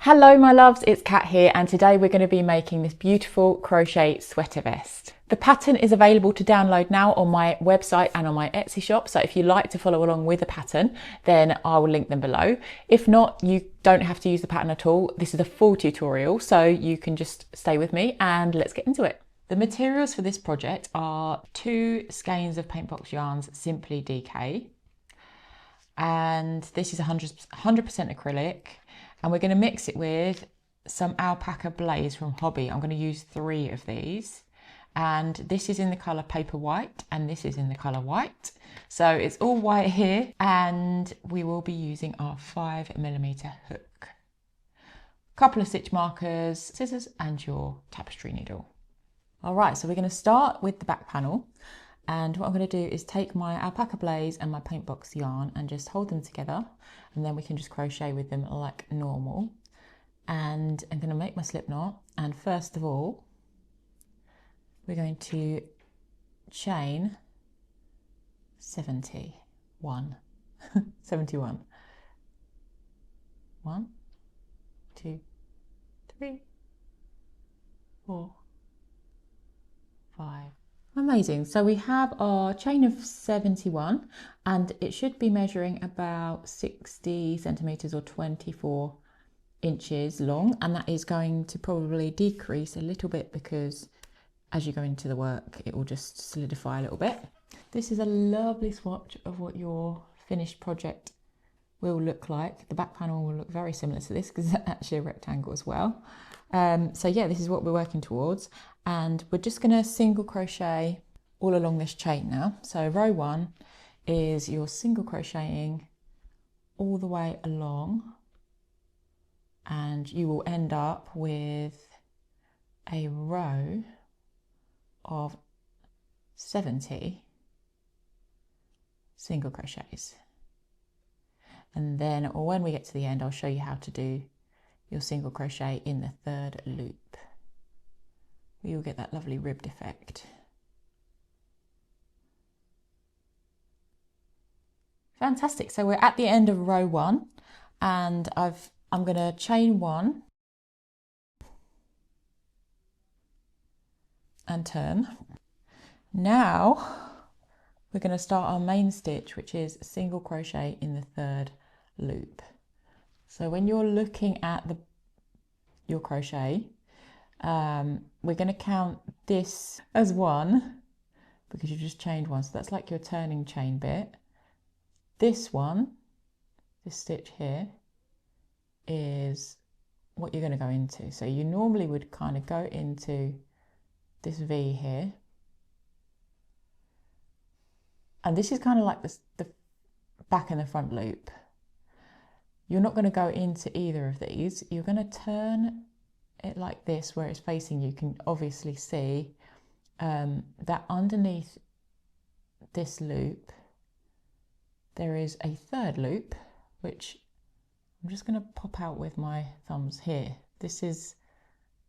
Hello my loves, it's Kat here and today we're going to be making this beautiful crochet sweater vest. The pattern is available to download now on my website and on my Etsy shop, so if you like to follow along with the pattern then I will link them below. If not, you don't have to use the pattern at all. This is a full tutorial so you can just stay with me and let's get into it. The materials for this project are 2 skeins of paintbox yarns Simply DK, and this is 100% acrylic. And we're going to mix it with some alpaca blaze from Hobby. I'm going to use 3 of these. And this is in the colour Paper White and this is in the colour White. So it's all white here, and we will be using our 5mm hook. Couple of stitch markers, scissors and your tapestry needle. Alright, so we're going to start with the back panel. And what I'm going to do is take my alpaca blaze and my paintbox yarn and just hold them together, and then we can just crochet with them like normal. And I'm going to make my slip knot, and first of all we're going to chain 71 71. 1 2 3 4 5. Amazing. So we have our chain of 71 and it should be measuring about 60 centimeters or 24 inches long, and that is going to probably decrease a little bit because as you go into the work it will just solidify a little bit. This is a lovely swatch of what your finished project will look like. The back panel will look very similar to this because it's actually a rectangle as well. So yeah, this is what we're working towards, and we're just going to single crochet all along this chain now. So row 1 is your single crocheting all the way along, and you will end up with a row of 70 single crochets. And then when we get to the end, I'll show you how to do your single crochet in the 3rd loop. You'll get that lovely ribbed effect. Fantastic. So we're at the end of row 1, and I'm going to chain 1 and turn. Now we're going to start our main stitch, which is single crochet in the 3rd loop. So when you're looking at your crochet, we're going to count this as 1 because you just chained 1, so that's like your turning chain bit. This one, this stitch here, is what you're going to go into. So you normally would kind of go into this V here, and this is kind of like the back and the front loop. You're not going to go into either of these. You're going to turn it like this where it's facing you. You can obviously see that underneath this loop there is a 3rd loop, which I'm just going to pop out with my thumbs here. This is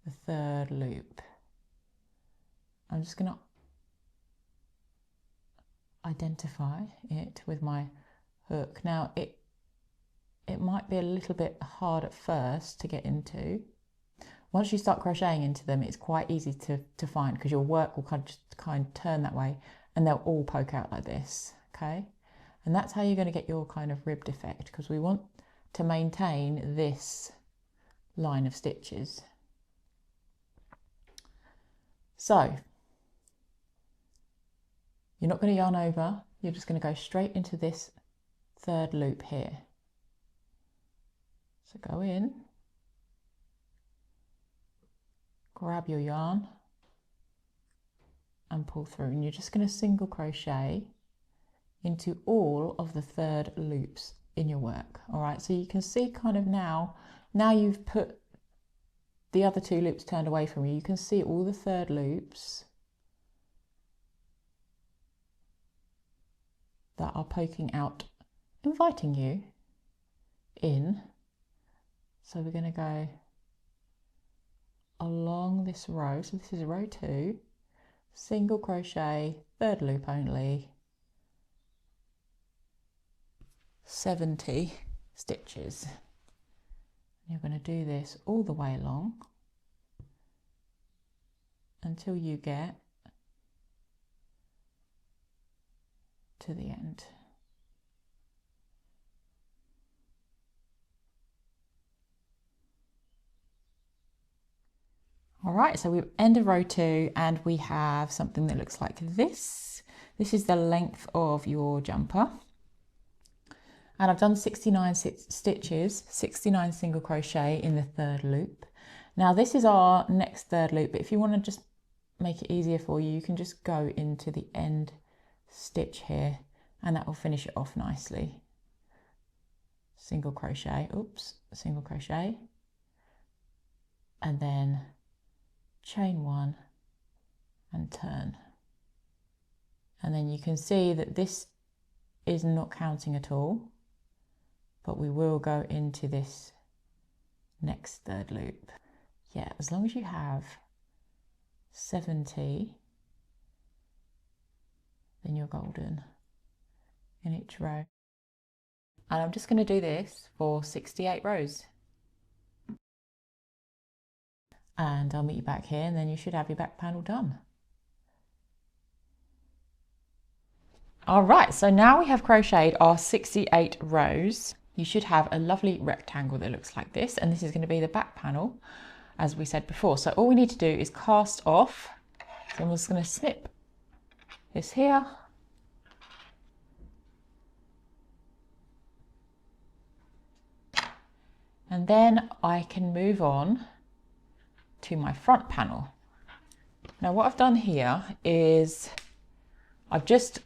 the 3rd loop. I'm just going to identify it with my hook. Now it might be a little bit hard at first to get into. Once you start crocheting into them, it's quite easy to find because your work will kind of turn that way and they'll all poke out like this, okay? And that's how you're going to get your kind of ribbed effect, because we want to maintain this line of stitches. So you're not going to yarn over, you're just going to go straight into this 3rd loop here. So go in, grab your yarn and pull through, and you're just going to single crochet into all of the 3rd loops in your work. All right, so you can see kind of now you've put the other 2 loops turned away from you, you can see all the 3rd loops that are poking out, inviting you in. So we're going to go along this row. So this is row 2, single crochet, 3rd loop only, 70 stitches. You're going to do this all the way along until you get to the end. All right, so we've ended row 2 and we have something that looks like this. This is the length of your jumper. And I've done 69 stitches, 69 single crochet in the 3rd loop. Now this is our next 3rd loop, but if you want to just make it easier for you, you can just go into the end stitch here and that will finish it off nicely. Single crochet, oops, single crochet, and then chain 1 and turn. And then you can see that this is not counting at all, but we will go into this next 3rd loop. Yeah, as long as you have 70, then you're golden in each row. And I'm just going to do this for 68 rows. And I'll meet you back here and then you should have your back panel done. All right, so now we have crocheted our 68 rows. You should have a lovely rectangle that looks like this, and this is going to be the back panel, as we said before. So all we need to do is cast off. So I'm just going to snip this here. And then I can move on to my front panel. Now what I've done here is I've just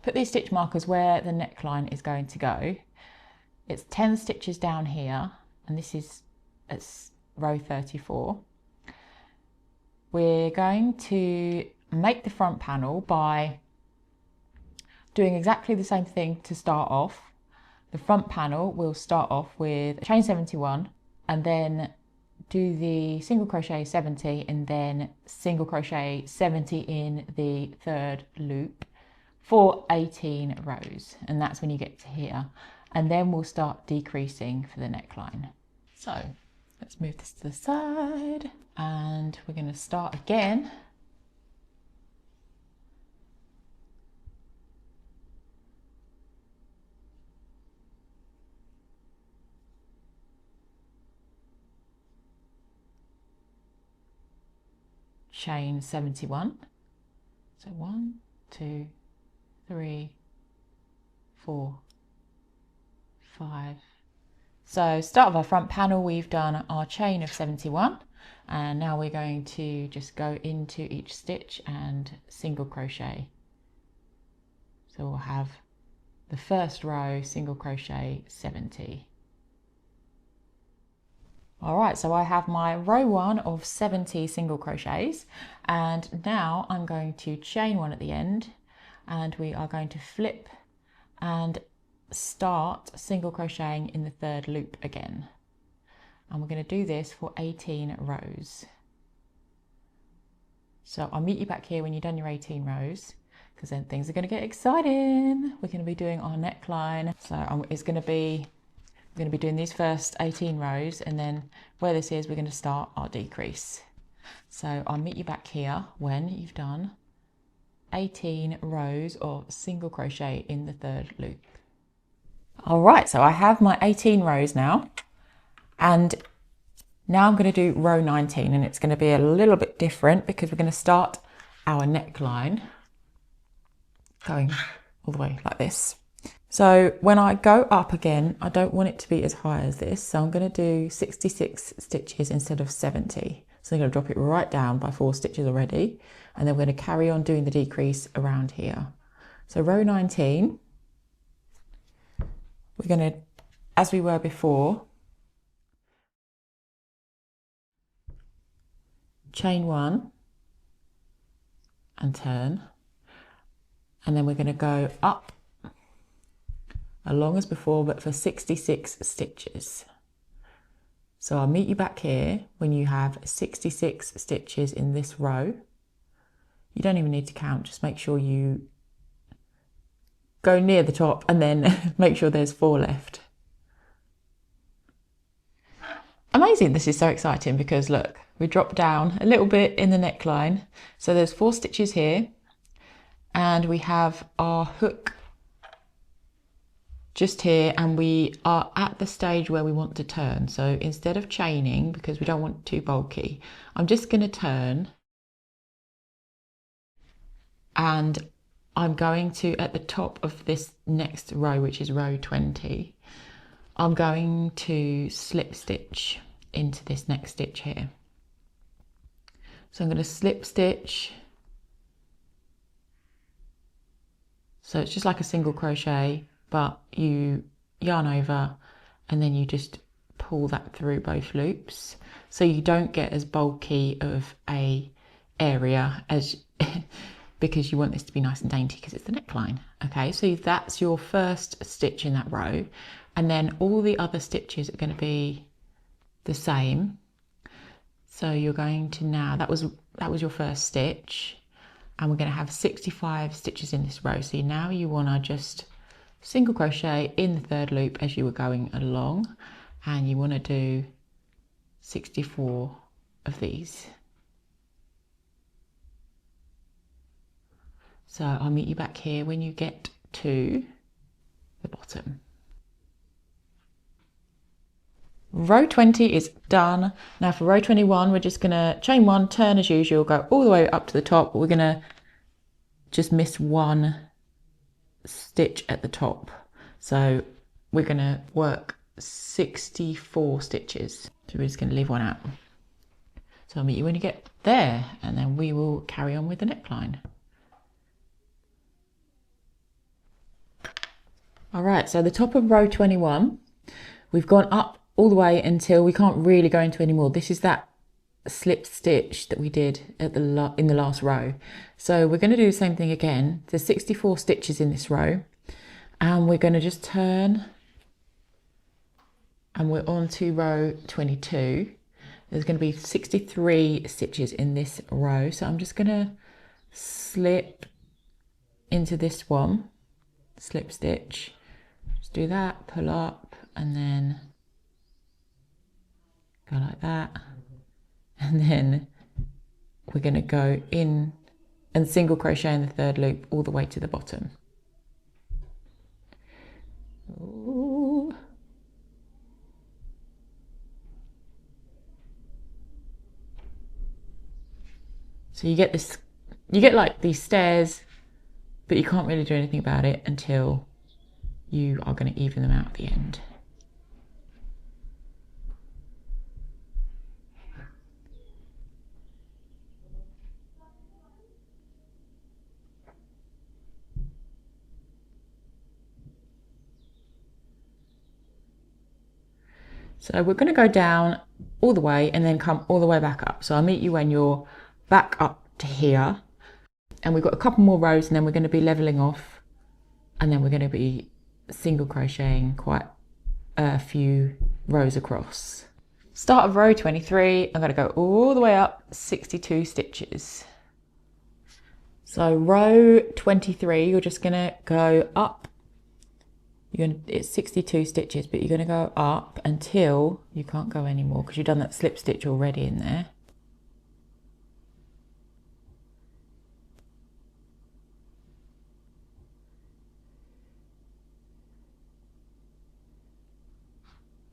put these stitch markers where the neckline is going to go. It's 10 stitches down here, and this is at row 34. We're going to make the front panel by doing exactly the same thing to start off. The front panel will start off with chain 71 and then do the single crochet 70 and then single crochet 70 in the 3rd loop for 18 rows, and that's when you get to here, and then we'll start decreasing for the neckline. So let's move this to the side and we're going to start again. Chain 71. So 1, 2, 3, 4, 5. So start of our front panel, we've done our chain of 71, and now we're going to just go into each stitch and single crochet. So we'll have the first row single crochet 70. All right, so I have my row 1 of 70 single crochets, and now I'm going to chain 1 at the end, and we are going to flip and start single crocheting in the 3rd loop again. And we're going to do this for 18 rows. So I'll meet you back here when you've done your 18 rows, because then things are going to get exciting. We're going to be doing our neckline. So it's going to be, we're going to be doing these first 18 rows, and then where this is, we're going to start our decrease. So I'll meet you back here when you've done 18 rows of single crochet in the 3rd loop. All right, so I have my 18 rows now, and now I'm going to do row 19, and it's going to be a little bit different because we're going to start our neckline going all the way like this. So when I go up again, I don't want it to be as high as this, so I'm going to do 66 stitches instead of 70. So I'm going to drop it right down by 4 stitches already, and then we're going to carry on doing the decrease around here. So row 19, we're going to, as we were before, chain 1 and turn, and then we're going to go up along as before, but for 66 stitches. So I'll meet you back here when you have 66 stitches in this row. You don't even need to count, just make sure you go near the top and then make sure there's 4 left. Amazing, this is so exciting because look, we drop down a little bit in the neckline. So there's 4 stitches here and we have our hook just here, and we are at the stage where we want to turn. So instead of chaining, because we don't want it too bulky, I'm just going to turn, and I'm going to, at the top of this next row, which is row 20, I'm going to slip stitch into this next stitch here. So I'm going to slip stitch. So it's just like a single crochet, but you yarn over and then you just pull that through both loops. So you don't get as bulky of a area as because you want this to be nice and dainty because it's the neckline. Okay, so that's your first stitch in that row. And then all the other stitches are going to be the same. So you're going to now, that was your first stitch, and we're going to have 65 stitches in this row. So now you want to just single crochet in the 3rd loop as you were going along, and you want to do 64 of these. So I'll meet you back here when you get to the bottom. Row 20 is done. Now for row 21, we're just going to chain 1, turn as usual, go all the way up to the top, but we're going to just miss 1 stitch at the top. So we're going to work 64 stitches. So we're just going to leave 1 out. So I'll meet you when you get there, and then we will carry on with the neckline. All right, so the top of row 21, we've gone up all the way until we can't really go into any more. This is that slip stitch that we did at in the last row. So we're going to do the same thing again. There's 64 stitches in this row, and we're going to just turn, and we're on to row 22. There's going to be 63 stitches in this row. So I'm just going to slip into this one, slip stitch, just do that, pull up, and then go like that. And then we're going to go in and single crochet in the 3rd loop all the way to the bottom. Ooh. So you get this, you get like these stairs, but you can't really do anything about it until you are going to even them out at the end. So we're going to go down all the way and then come all the way back up. So I'll meet you when you're back up to here, and we've got a couple more rows, and then we're going to be leveling off, and then we're going to be single crocheting quite a few rows across. Start of row 23, I'm going to go all the way up 62 stitches. So row 23, you're just going to go up. It's 62 stitches, but you're going to go up until you can't go anymore because you've done that slip stitch already in there.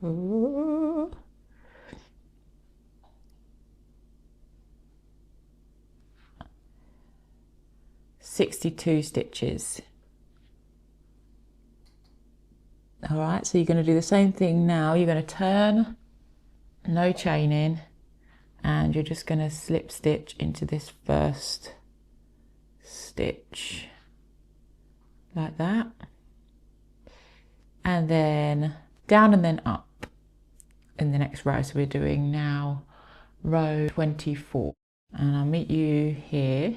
Ooh. $62 stitches. All right, so you're going to do the same thing now. You're going to turn, no chaining, and you're just going to slip stitch into this first stitch like that, and then down and then up in the next row. So we're doing now row 24, and I'll meet you here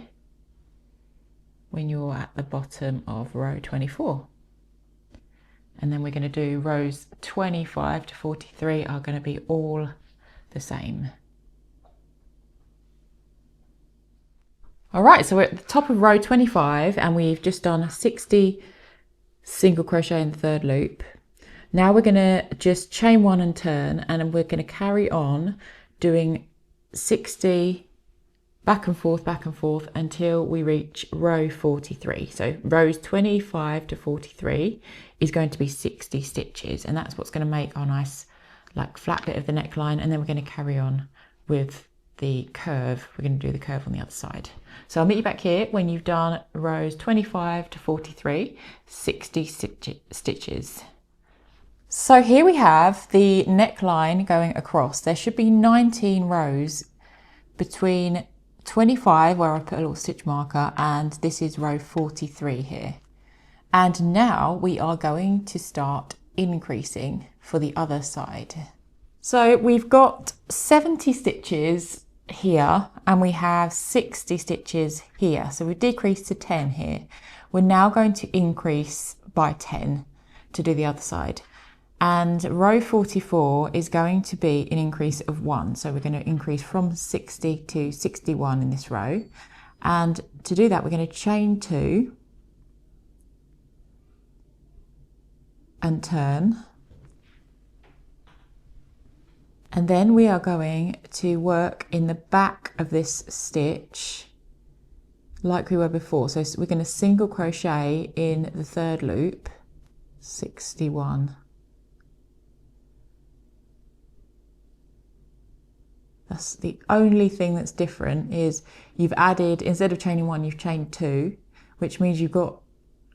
when you're at the bottom of row 24. And then we're going to do rows 25 to 43 are going to be all the same. All right, so we're at the top of row 25 and we've just done 60 single crochet in the 3rd loop. Now we're going to just chain 1 and turn, and we're going to carry on doing 60 back and forth until we reach row 43. So rows 25 to 43 is going to be 60 stitches, and that's what's going to make our nice like flat bit of the neckline. And then we're going to carry on with the curve. We're going to do the curve on the other side. So I'll meet you back here when you've done rows 25 to 43, 60 stitches. So here we have the neckline going across. There should be 19 rows between 25, where I put a little stitch marker, and this is row 43 here. And now we are going to start increasing for the other side. So we've got 70 stitches here and we have 60 stitches here. So we've decreased to 10 here. We're now going to increase by 10 to do the other side. And row 44 is going to be an increase of 1. So we're going to increase from 60 to 61 in this row. And to do that, we're going to chain 2 and turn. And then we are going to work in the back of this stitch like we were before. So we're going to single crochet in the 3rd loop, 61. That's the only thing that's different, is you've added, instead of chaining 1, you've chained 2, which means you've got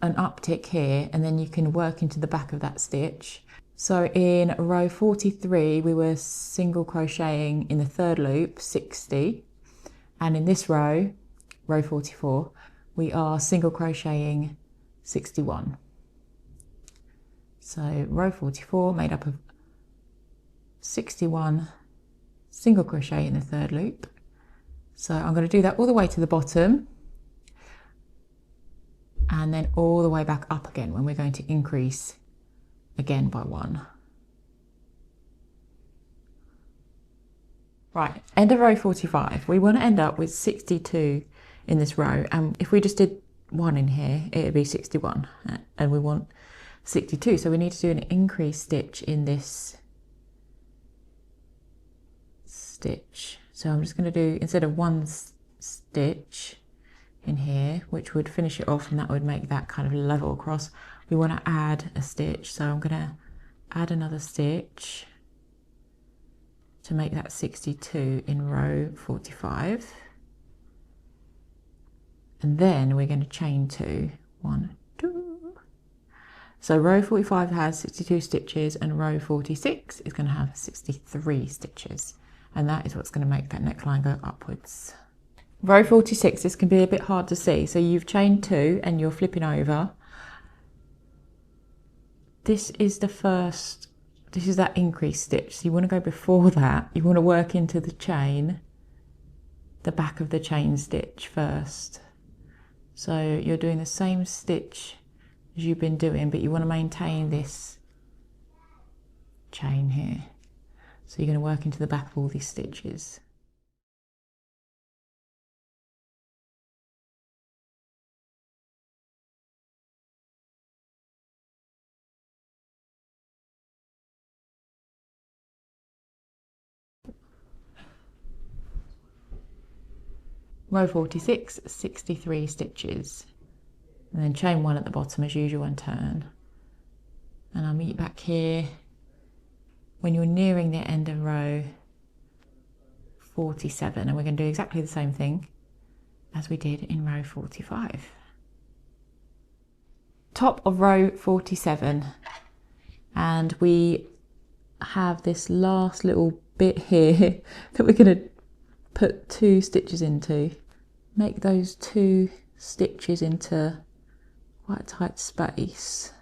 an uptick here, and then you can work into the back of that stitch. So in row 43, we were single crocheting in the 3rd loop, 60. And in this row, row 44, we are single crocheting 61. So row 44 made up of 61 single crochet in the 3rd loop. So I'm going to do that all the way to the bottom and then all the way back up again when we're going to increase again by 1. Right, end of row 45. We want to end up with 62 in this row, and if we just did 1 in here, it would be 61, and we want 62. So we need to do an increase stitch in this stitch. So I'm just going to do, instead of 1 stitch in here, which would finish it off and that would make that kind of level across, we want to add a stitch. So I'm going to add another stitch to make that 62 in row 45. And then we're going to chain 2, 1, 2. So row 45 has 62 stitches and row 46 is going to have 63 stitches. And that is what's going to make that neckline go upwards. Row 46, this can be a bit hard to see. So you've chained 2 and you're flipping over. This is the first, this is that increase stitch. So you want to go before that. You want to work into the chain, the back of the chain stitch first. So you're doing the same stitch as you've been doing, but you want to maintain this chain here. So you're going to work into the back of all these stitches. Row 46, 63 stitches. And then chain 1 at the bottom as usual and turn. And I'll meet you back here when you're nearing the end of row 47, and we're going to do exactly the same thing as we did in row 45. Top of row 47, and we have this last little bit here that we're going to put 2 stitches into. Make those 2 stitches into quite a tight space.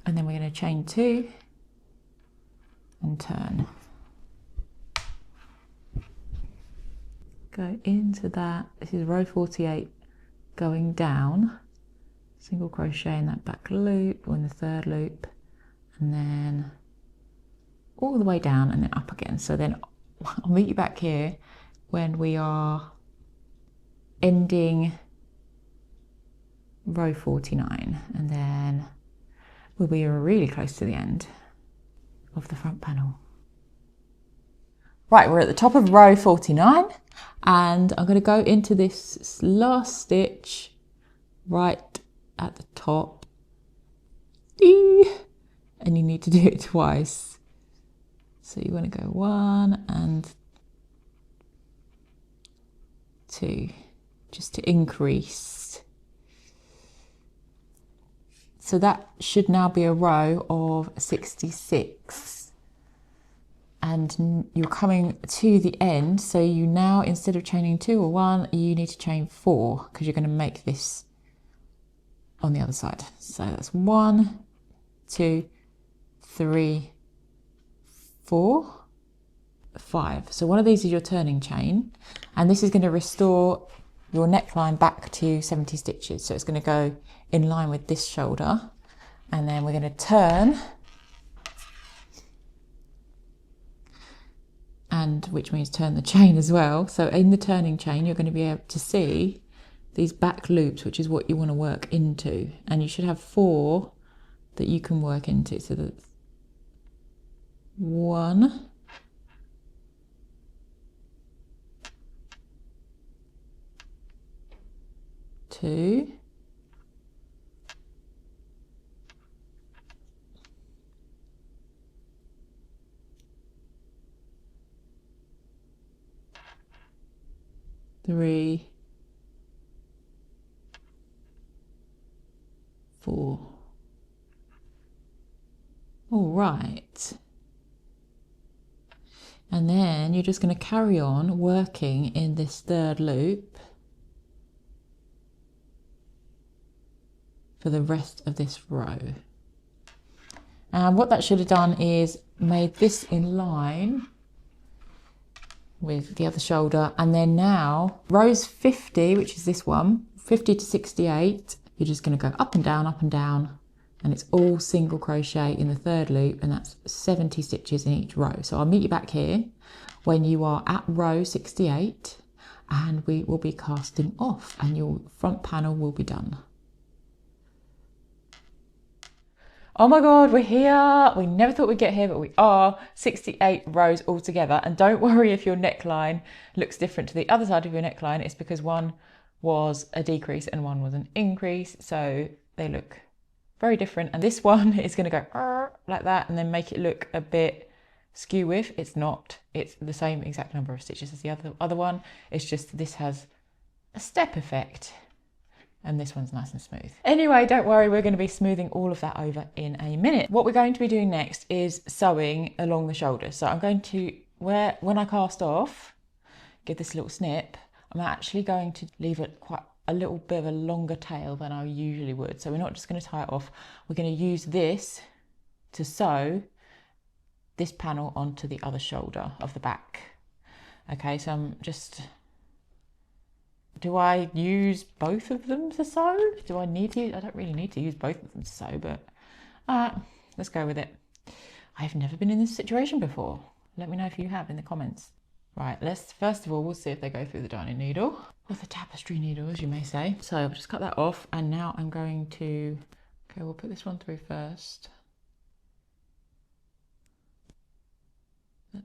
And then we're going to chain 2 and turn. Go into that. This is row 48, going down, single crochet in that back loop or in the third loop, and then all the way down and then up again. So then I'll meet you back here when we are ending row 49, and then we'll be really close to the end of the front panel. Right, we're at the top of row 49, and I'm going to go into this last stitch right at the top, and you need to do it twice. So you want to go 1 and 2, just to increase. So that should now be a row of 66. And you're coming to the end, so you now, instead of chaining 2 or 1, you need to chain 4, because you're going to make this on the other side. So that's 1, 2, 3, 4, 5. So one of these is your turning chain, and this is going to restore your neckline back to 70 stitches. So it's going to go in line with this shoulder, and then we're going to turn, and which means turn the chain as well. So in the turning chain, you're going to be able to see these back loops, which is what you want to work into, and you should have 4 that you can work into. So that's 1, 2, 3, 4. All right. And then you're just going to carry on working in this third loop for the rest of this row. And what that should have done is made this in line with the other shoulder, and then now rows 50, which is this one, 50 to 68, you're just going to go up and down, and it's all single crochet in the third loop, and that's 70 stitches in each row. So I'll meet you back here when you are at row 68, and we will be casting off, and your front panel will be done. Oh my God, we're here. We never thought we'd get here, but we are. 68 rows altogether. And don't worry if your neckline looks different to the other side of your neckline. It's because one was a decrease and one was an increase. So they look very different. And this one is going to go like that and then make it look a bit skew with. It's not. It's the same exact number of stitches as the other one. It's just this has a step effect. And this one's nice and smooth. Anyway, don't worry, we're going to be smoothing all of that over in a minute. What we're going to be doing next is sewing along the shoulders. So I'm going to, when I cast off, give this little snip, I'm actually going to leave it quite a little bit of a longer tail than I usually would. So we're not just going to tie it off, we're going to use this to sew this panel onto the other shoulder of the back. Okay, so I'm just... Do I use both of them to sew? Do I need to? I don't really need to use both of them to sew, but let's go with it. I've never been in this situation before. Let me know if you have in the comments. Right, first of all, we'll see if they go through the darning needle, or the tapestry needle, as you may say. So I've just cut that off, and now I'm going to, okay, we'll put this one through first. And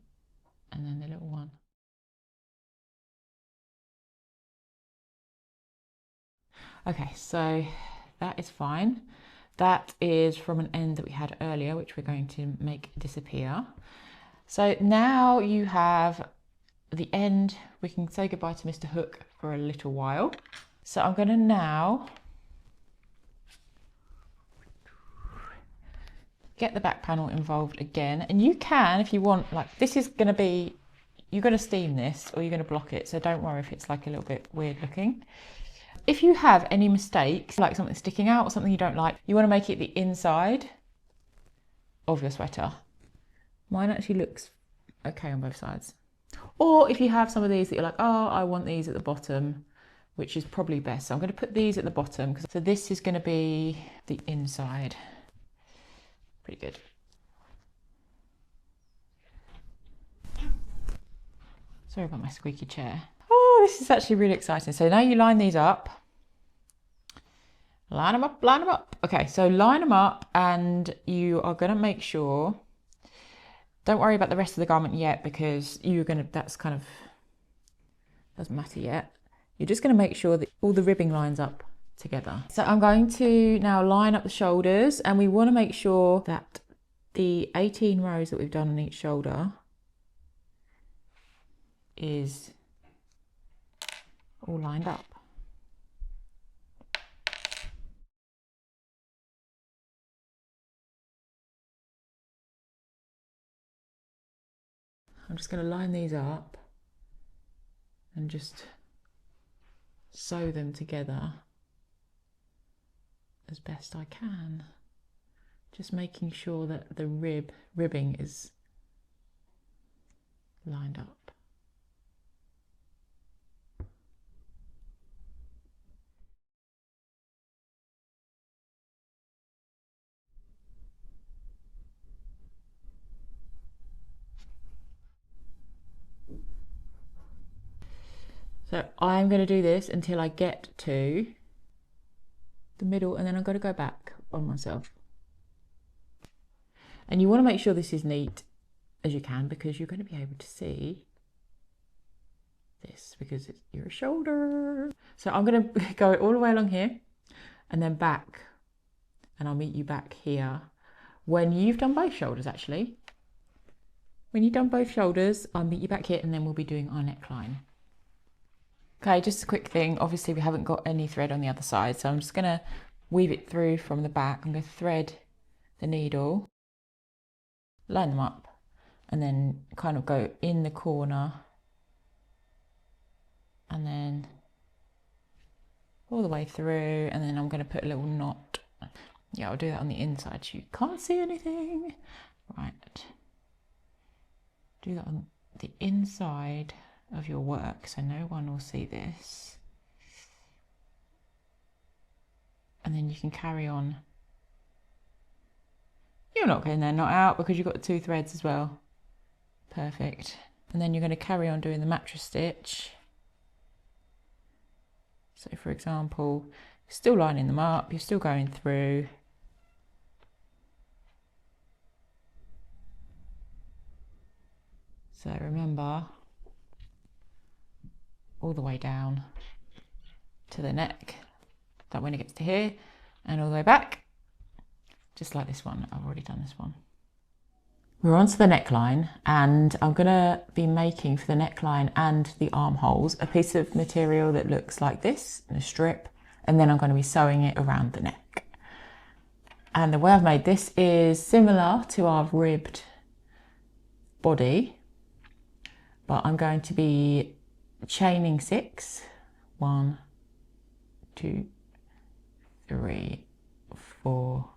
then the little one. Okay, so that is fine. That is from an end that we had earlier, which we're going to make disappear. So now you have the end. We can say goodbye to Mr. Hook for a little while. So I'm going to now get the back panel involved again. And you can, if you want, like this is going to be, you're going to steam this or you're going to block it. So don't worry if it's like a little bit weird looking. If you have any mistakes, like something sticking out or something you don't like, you want to make it the inside of your sweater. Mine actually looks okay on both sides. Or if you have some of these that you're like, oh, I want these at the bottom, which is probably best. So I'm going to put these at the bottom. So this is going to be the inside. Pretty good. Sorry about my squeaky chair. Oh, this is actually really exciting. So now you line these up. Line them up, line them up. Okay, so line them up, and you are going to make sure, don't worry about the rest of the garment yet, because that's kind of, doesn't matter yet. You're just going to make sure that all the ribbing lines up together. So I'm going to now line up the shoulders, and we want to make sure that the 18 rows that we've done on each shoulder is all lined up. I'm just going to line these up and just sew them together as best I can. Just making sure that the ribbing is lined up. So I'm going to do this until I get to the middle, and then I'm going to go back on myself. And you want to make sure this is neat as you can, because you're going to be able to see this because it's your shoulder. So I'm going to go all the way along here and then back, and I'll meet you back here when you've done both shoulders. Actually, when you've done both shoulders, I'll meet you back here, and then we'll be doing our neckline. Okay, just a quick thing. Obviously we haven't got any thread on the other side, so I'm just going to weave it through from the back. I'm going to thread the needle, line them up, and then kind of go in the corner, and then all the way through, and then I'm going to put a little knot. Yeah, I'll do that on the inside so you can't see anything. Right. Do that on the inside of your work so no one will see this, and then you can carry on. You're not getting that knot out because you've got the 2 threads as well. Perfect. And then you're going to carry on doing the mattress stitch. So for example, you're still lining them up, you're still going through. So remember, all the way down to the neck, that when it gets to here, and all the way back, just like this one. I've already done this one. We're on to the neckline, and I'm going to be making for the neckline and the armholes a piece of material that looks like this, in a strip, and then I'm going to be sewing it around the neck. And the way I've made this is similar to our ribbed body, but I'm going to be chaining 6. 1, 2, 3, 4,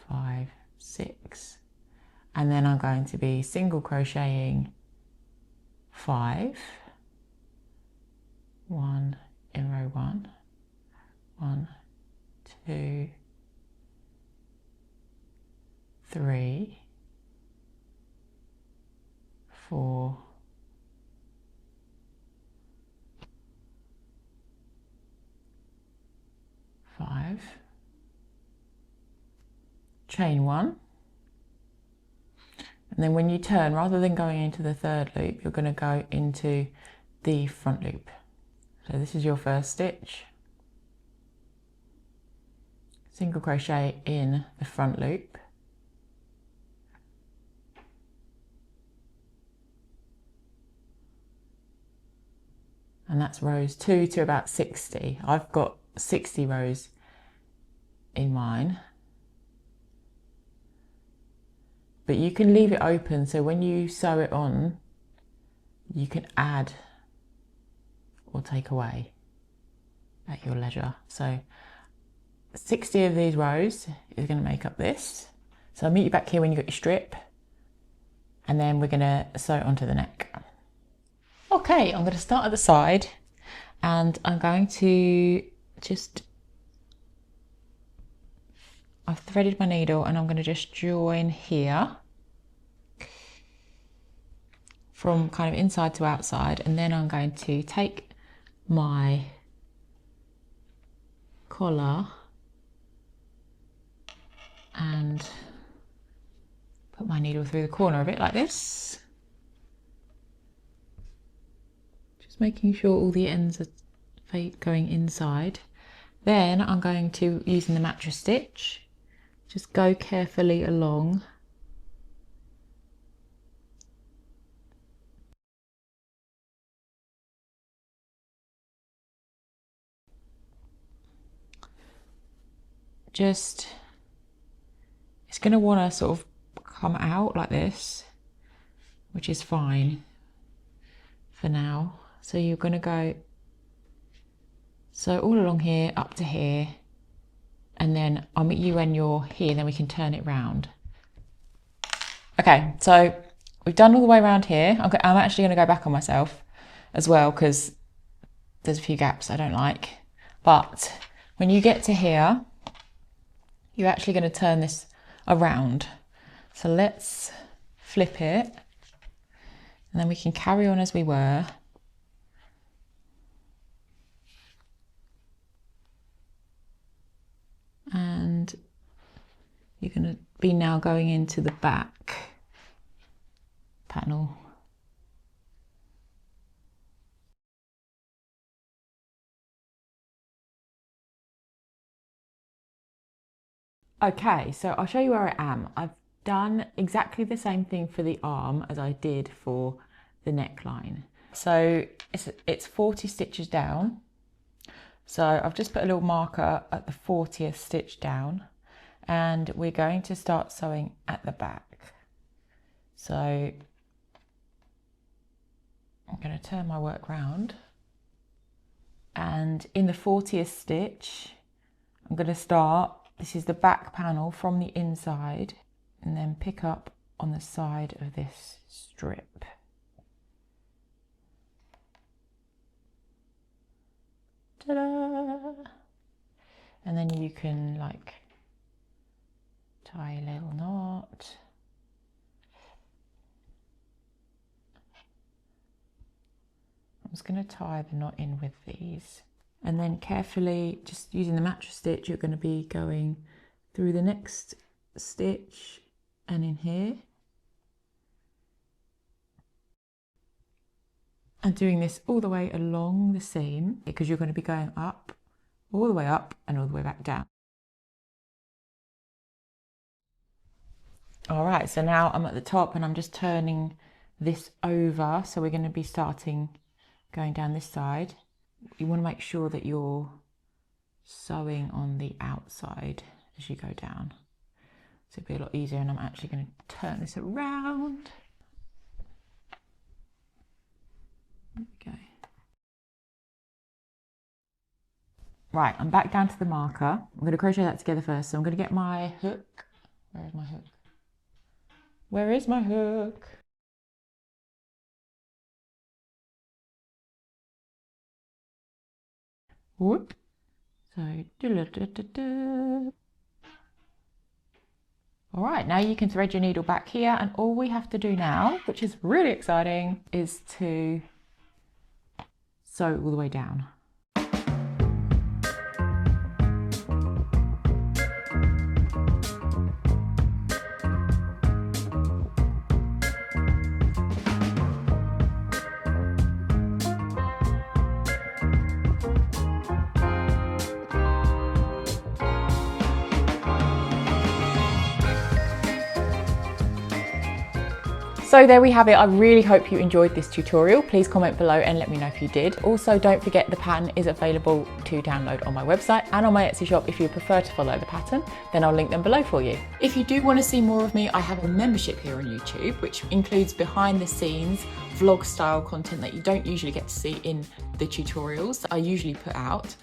5, 6, and then I'm going to be single crocheting 5, 1 in row 1, 1, 2, 3, 4, 5, chain 1, and then when you turn, rather than going into the 3rd loop, you're going to go into the front loop. So this is your first stitch, single crochet in the front loop, and that's rows 2 to about 60. I've got 60 rows in mine, but you can leave it open, so when you sew it on you can add or take away at your leisure. So 60 of these rows is going to make up this. So I'll meet you back here when you've got your strip, and then we're going to sew it onto the neck. Okay, I'm going to start at the side, And I'm going to I've threaded my needle and I'm going to just join here from kind of inside to outside, and then I'm going to take my collar and put my needle through the corner of it like this. Just making sure all the ends are going inside. Then I'm going to, using the mattress stitch, just go carefully along . It's going to want to sort of come out like this, which is fine for now. So you're going to go, so all along here, up to here, and then I'll meet you when you're here, then we can turn it round. Okay, so we've done all the way around here. I'm actually going to go back on myself as well, because there's a few gaps I don't like. But when you get to here, you're actually going to turn this around. So let's flip it, and then we can carry on as we were. And you're going to be now going into the back panel. Okay, so I'll show you where I am. I've done exactly the same thing for the arm as I did for the neckline. So it's 40 stitches down. So I've just put a little marker at the 40th stitch down, and we're going to start sewing at the back. So I'm going to turn my work round, and in the 40th stitch, I'm going to start. This is the back panel from the inside, and then pick up on the side of this strip. Ta-da! And then you can like tie a little knot. I'm just going to tie the knot in with these. And then carefully, just using the mattress stitch, you're going to be going through the next stitch and in here. And doing this all the way along the seam, because you're going to be going up, all the way up and all the way back down. All right, so now I'm at the top and I'm just turning this over. So we're going to be starting going down this side. You want to make sure that you're sewing on the outside as you go down. So it'll be a lot easier, and I'm actually going to turn this around. There we go. Right, I'm back down to the marker. I'm going to crochet that together first. So I'm going to get my hook. Where is my hook? Where is my hook? Whoop. So, all right, now you can thread your needle back here, and all we have to do now, which is really exciting, is to sew all the way down. So there we have it. I really hope you enjoyed this tutorial. Please comment below and let me know if you did. Also, don't forget the pattern is available to download on my website and on my Etsy shop. If you prefer to follow the pattern, then I'll link them below for you. If you do want to see more of me, I have a membership here on YouTube, which includes behind the scenes vlog style content that you don't usually get to see in the tutorials that I usually put out.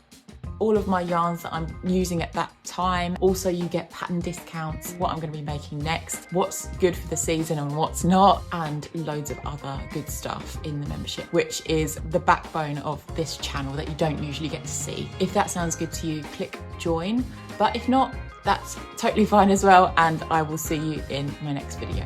all of my yarns that I'm using at that time. Also, you get pattern discounts, what I'm going to be making next, what's good for the season and what's not, and loads of other good stuff in the membership, which is the backbone of this channel that you don't usually get to see. If that sounds good to you, click join, but if not, that's totally fine as well, and I will see you in my next video.